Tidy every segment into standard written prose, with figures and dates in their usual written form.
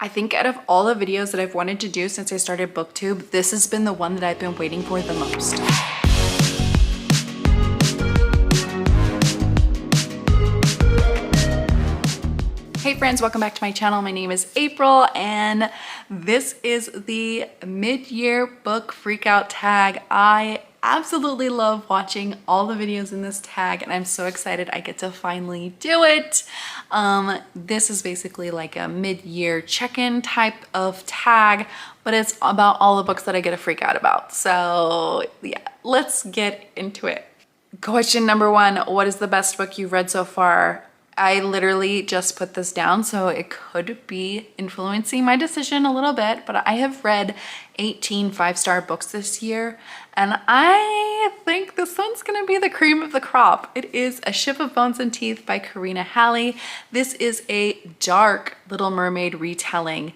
I think out of all the videos that I've wanted to do since I started BookTube, this has been the one that I've been waiting for the most. Hey friends, welcome back to my channel. My name is April and this is the mid-year book freakout tag. I absolutely love watching all the videos in this tag and I'm so excited I get to finally do it. This is basically like a mid-year check-in type of tag, but it's about all the books that I get to freak out about. So yeah, let's get into it. Question number one, what is the best book you've read so far? I literally just put this down, so it could be influencing my decision a little bit, but I have read 18 five-star books this year, and I think this one's gonna be the cream of the crop. It is A Ship of Bones and Teeth by Karina Halley. This is a dark Little Mermaid retelling.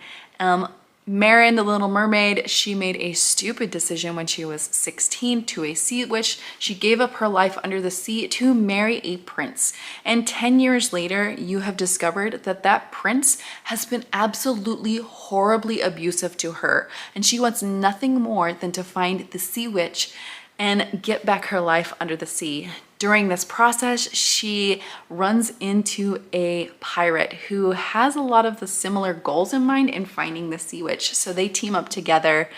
Marin, the Little Mermaid, she made a stupid decision when she was 16 to a sea witch. She gave up her life under the sea to marry a prince. And 10 years later, you have discovered that that prince has been absolutely horribly abusive to her. And she wants nothing more than to find the sea witch and get back her life under the sea. During this process, she runs into a pirate who has a lot of the similar goals in mind in finding the sea witch. So they team up together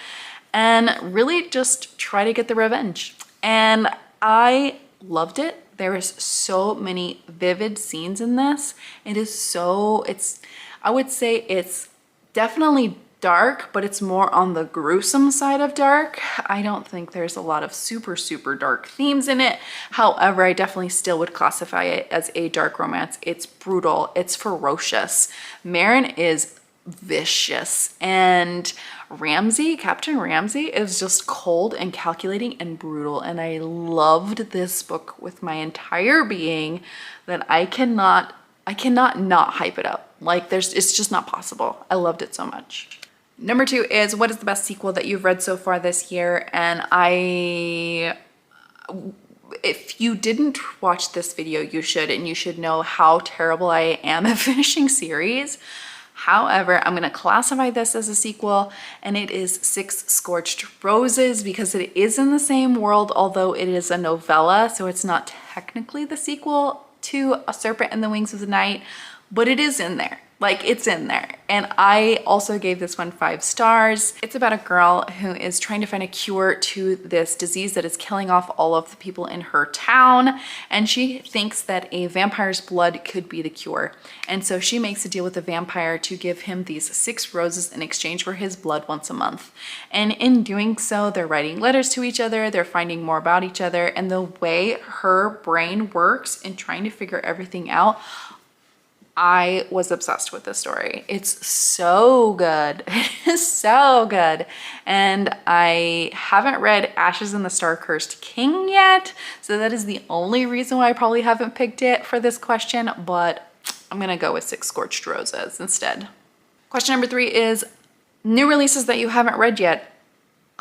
and really just try to get the revenge. And I loved it. There is so many vivid scenes in this. I would say it's definitely dark, but it's more on the gruesome side of dark. I don't think there's a lot of super dark themes in it. However, I definitely still would classify it as a dark romance. It's brutal, it's ferocious. Marin is vicious, and Ramsey, Captain Ramsey, is just cold and calculating and brutal. And I loved this book with my entire being that I cannot not hype it up. Like it's just not possible. I loved it so much. Number two is, what is the best sequel that you've read so far this year? And if you didn't watch this video, you should, and you should know how terrible I am at finishing series. However, I'm gonna classify this as a sequel, and it is Six Scorched Roses because it is in the same world, although it is a novella, so it's not technically the sequel to A Serpent and the Wings of the Night, but it is in there. Like, it's in there. And I also gave this one 5 stars. It's about a girl who is trying to find a cure to this disease that is killing off all of the people in her town. And she thinks that a vampire's blood could be the cure. And so she makes a deal with the vampire to give him these 6 roses in exchange for his blood once a month. And in doing so, they're writing letters to each other, they're finding more about each other, and the way her brain works in trying to figure everything out, I was obsessed with this story. It's so good. It is so good. And I haven't read Ashes in the Star-Cursed King yet, so that is the only reason why I probably haven't picked it for this question, but I'm gonna go with Six Scorched Roses instead. Question number 3 is new releases that you haven't read yet.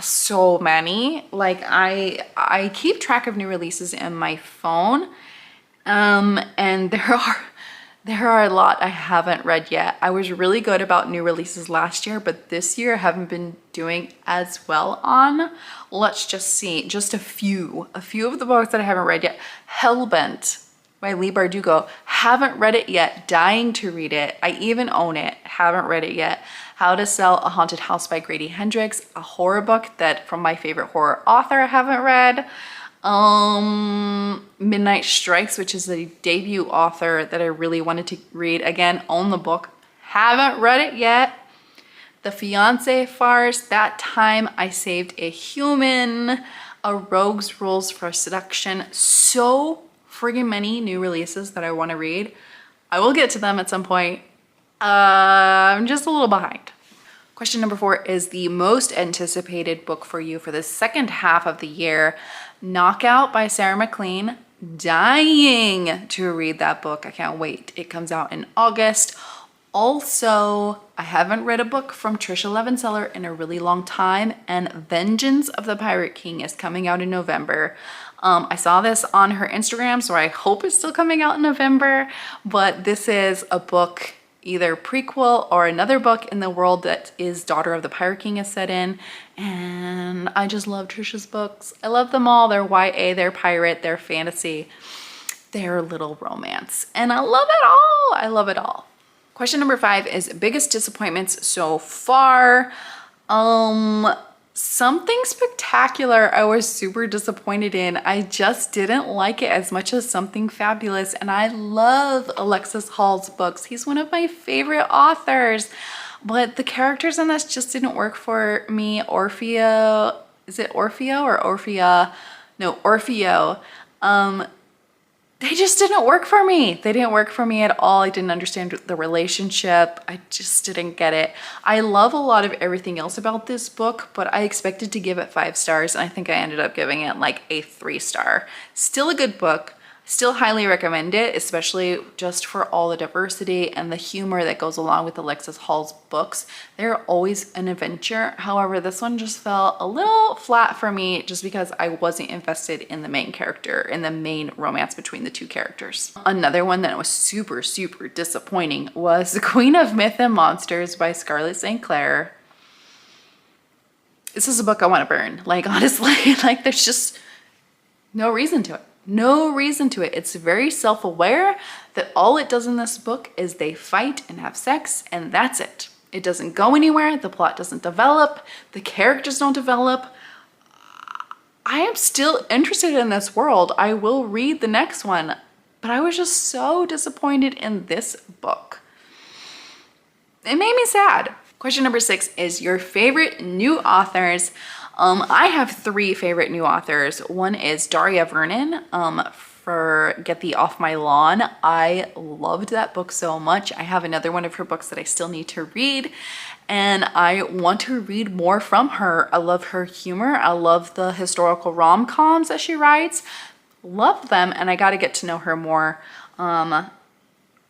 So many. Like I keep track of new releases in my phone, and there are a lot I haven't read yet. I was really good about new releases last year, but this year I haven't been doing as well on. Let's just see, just a few of the books that I haven't read yet. Hellbent by Leigh Bardugo. Haven't read it yet, dying to read it. I even own it, haven't read it yet. How to Sell a Haunted House by Grady Hendrix, a horror book that from my favorite horror author I haven't read. Midnight Strikes, which is a debut author that I really wanted to read. Again, own the book, haven't read it yet. The Fiancé Farce, That Time I Saved a Human, A Rogue's Rules for Seduction. So friggin' many new releases that I want to read. I will get to them at some point. I'm just a little behind. Question number 4 is the most anticipated book for you for the second half of the year. Knockout by Sarah McLean. Dying to read that book. I can't wait. It comes out in August. Also, I haven't read a book from Trisha Levenseller in a really long time, and Vengeance of the Pirate King is coming out in November. I saw this on her Instagram, so I hope it's still coming out in November, but this is a book either prequel or another book in the world that is Daughter of the Pirate King is set in. And I just love Trisha's books. I love them all. They're YA, they're pirate, they're fantasy, they're little romance. And I love it all. I love it all. Question number 5 is biggest disappointments so far. Something Spectacular I was super disappointed in. I just didn't like it as much as Something Fabulous, and I love Alexis Hall's books. He's one of my favorite authors, but the characters in this just didn't work for me. Orfeo, is it Orfeo or Orphea? No, Orfeo. They just didn't work for me. They didn't work for me at all. I didn't understand the relationship. I just didn't get it. I love a lot of everything else about this book, but I expected to give it 5 stars, and I think I ended up giving it like a 3-star. Still a good book. Still highly recommend it, especially just for all the diversity and the humor that goes along with Alexis Hall's books. They're always an adventure. However, this one just felt a little flat for me just because I wasn't invested in the main character, in the main romance between the 2 characters. Another one that was super, super disappointing was The Queen of Myth and Monsters by Scarlett St. Clair. This is a book I want to burn. Like, honestly, like there's just no reason to it. No reason to it. It's very self-aware that all it does in this book is they fight and have sex, and that's it. It doesn't go anywhere. The plot doesn't develop. The characters don't develop. I am still interested in this world. I will read the next one, but I was just so disappointed in this book. It made me sad. Question number 6 is your favorite new authors. I have 3 favorite new authors. One is Daria Vernon for Get Thee Off My Lawn. I loved that book so much. I have another one of her books that I still need to read, and I want to read more from her. I love her humor. I love the historical rom-coms that she writes. Love them, and I got to get to know her more.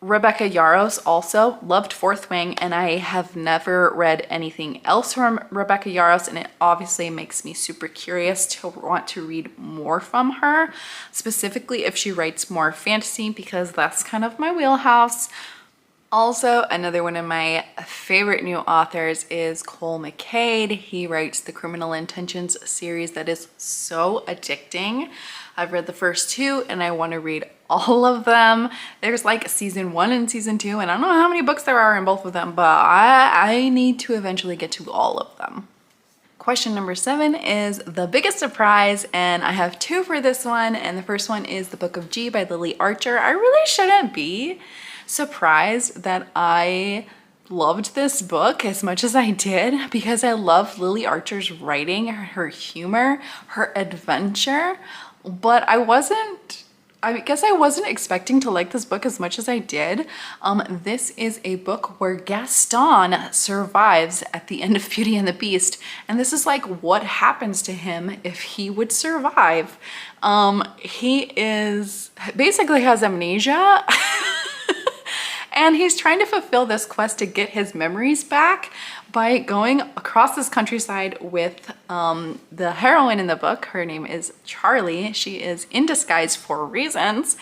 Rebecca Yarros also loved Fourth Wing, and I have never read anything else from Rebecca Yarros, and it obviously makes me super curious to want to read more from her, specifically if she writes more fantasy, because that's kind of my wheelhouse. Also, another one of my favorite new authors is Cole McCade. He writes the Criminal Intentions series that is so addicting. I've read the first 2 and I want to read all of them. There's like season 1 and season 2, and I don't know how many books there are in both of them, but I need to eventually get to all of them. Question number 7 is the biggest surprise, and I have 2 for this one, and the first one is The Book of G by Lily Archer. I really shouldn't be surprised that I loved this book as much as I did, because I love Lily Archer's writing, her humor, her adventure, but I guess I wasn't expecting to like this book as much as I did. This is a book where Gaston survives at the end of Beauty and the Beast, and this is like what happens to him if he would survive. He basically has amnesia and he's trying to fulfill this quest to get his memories back by going across this countryside with the heroine in the book. Her name is Charlie. She is in disguise for reasons,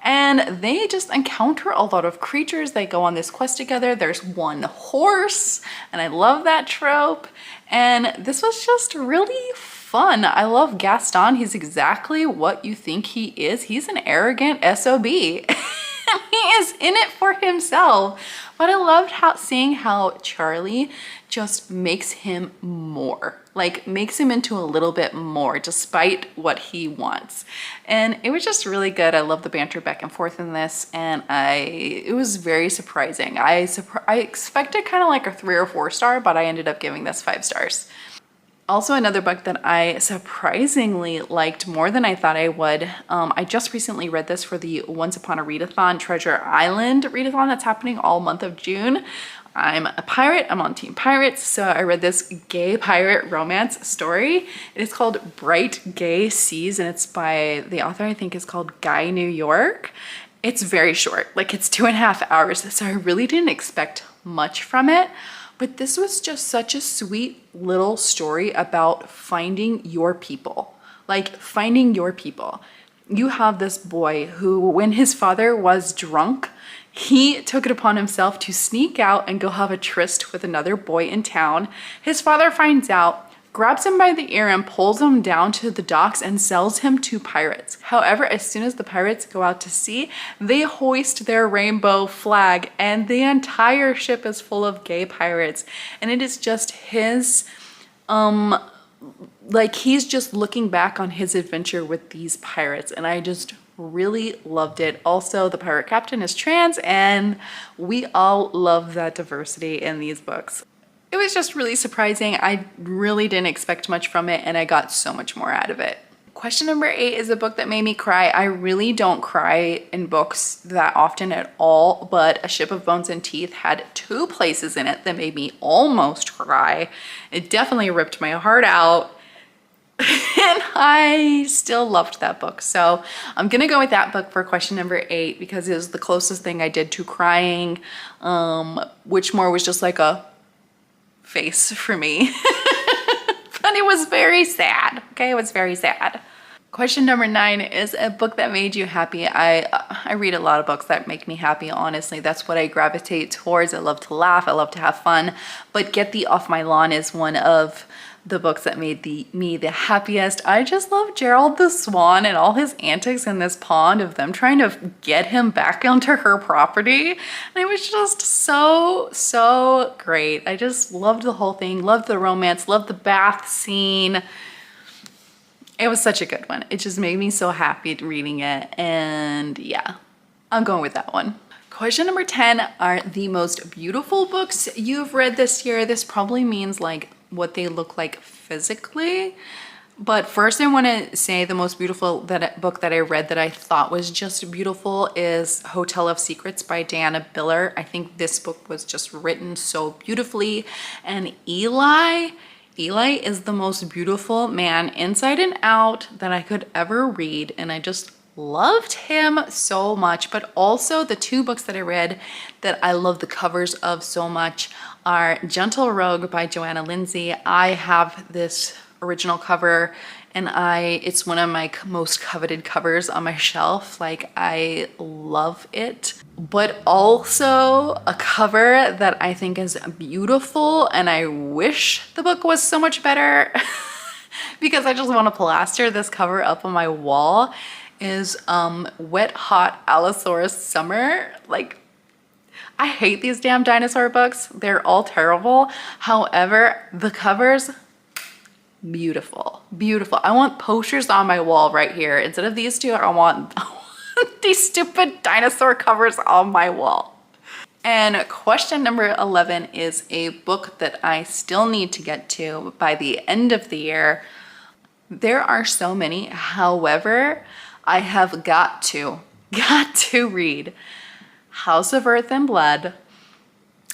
and they just encounter a lot of creatures. They go on this quest together. There's one horse, and I love that trope, and this was just really fun. I love Gaston. He's exactly what you think he is. He's an arrogant SOB. He is in it for himself. But I loved seeing how Charlie just makes him more, like makes him into a little bit more despite what he wants. And it was just really good. I love the banter back and forth in this, and it was very surprising. I expected kind of like a 3 or 4 star, but I ended up giving this 5 stars. Also, another book that I surprisingly liked more than I thought I would. I just recently read this for the Once Upon a Readathon Treasure Island readathon that's happening all month of June. I'm a pirate, I'm on Team Pirates, so I read this gay pirate romance story. It is called Bright Gay Seas, and it's by the author, I think is called Guy New York. It's very short, like it's 2.5 hours, so I really didn't expect much from it. But this was just such a sweet little story about finding your people, like finding your people. You have this boy who, when his father was drunk, He took it upon himself to sneak out and go have a tryst with another boy in town. His father finds out, grabs him by the ear and pulls him down to the docks and sells him to pirates. However, as soon as the pirates go out to sea, they hoist their rainbow flag and the entire ship is full of gay pirates. And it is just his, like he's just looking back on his adventure with these pirates, and I just really loved it. Also, the pirate captain is trans, and we all love that diversity in these books. It was just really surprising. I really didn't expect much from it, and I got so much more out of it. Question number 8 is a book that made me cry. I really don't cry in books that often at all, but A Ship of Bones and Teeth had 2 places in it that made me almost cry. It definitely ripped my heart out. And I still loved that book. So I'm gonna go with that book for question number 8 because it was the closest thing I did to crying. Witchmore was just like a face for me. But it was very sad. Okay, it was very sad. Question number 9 is a book that made you happy. I read a lot of books that make me happy, honestly. That's what I gravitate towards. I love to laugh, I love to have fun. But Get Thee Off My Lawn is one of the books that made me the happiest. I just love Gerald the Swan and all his antics in this pond of them trying to get him back onto her property. And it was just so great. I just loved the whole thing, loved the romance, loved the bath scene. It was such a good one. It just made me so happy reading it. And yeah, I'm going with that one. Question number 10 are the most beautiful books you've read this year. This probably means like what they look like physically. But first I want to say the most beautiful book that I read that I thought was just beautiful is Hotel of Secrets by Diana Biller. I think this book was just written so beautifully. And Eli is the most beautiful man inside and out that I could ever read. And I just loved him so much. But also the 2 books that I read that I love the covers of so much are Gentle Rogue by Joanna Lindsay. I have this original cover and it's one of my most coveted covers on my shelf. Like, I love it. But also a cover that I think is beautiful and I wish the book was so much better because I just want to plaster this cover up on my wall is Wet Hot Allosaurus Summer. Like, I hate these damn dinosaur books. They're all terrible. However, the covers, beautiful, beautiful. I want posters on my wall right here. Instead of these 2, I want these stupid dinosaur covers on my wall. And question number 11 is a book that I still need to get to by the end of the year. There are so many. However, I have got to read House of Earth and Blood.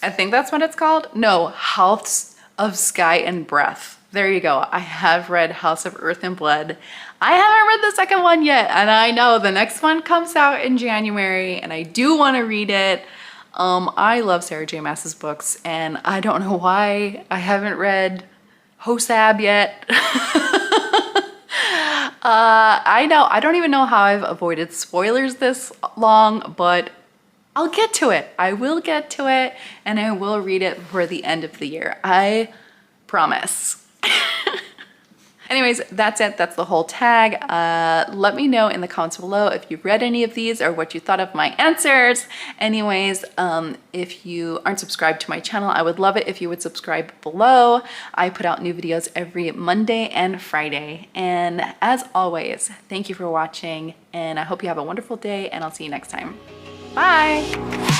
I think that's what it's called. No, House of Sky and Breath. There you go. I have read House of Earth and Blood. I haven't read the second one yet, and I know the next one comes out in January, and I do want to read it. I love Sarah J. Maas's books, and I don't know why I haven't read Hosab yet. I know, I don't even know how I've avoided spoilers this long, but I'll get to it. I will get to it, and I will read it before the end of the year. I promise. Anyways, that's it. That's the whole tag. Let me know in the comments below if you've read any of these or what you thought of my answers. Anyways, if you aren't subscribed to my channel, I would love it if you would subscribe below. I put out new videos every Monday and Friday. And as always, thank you for watching, and I hope you have a wonderful day, and I'll see you next time. Bye.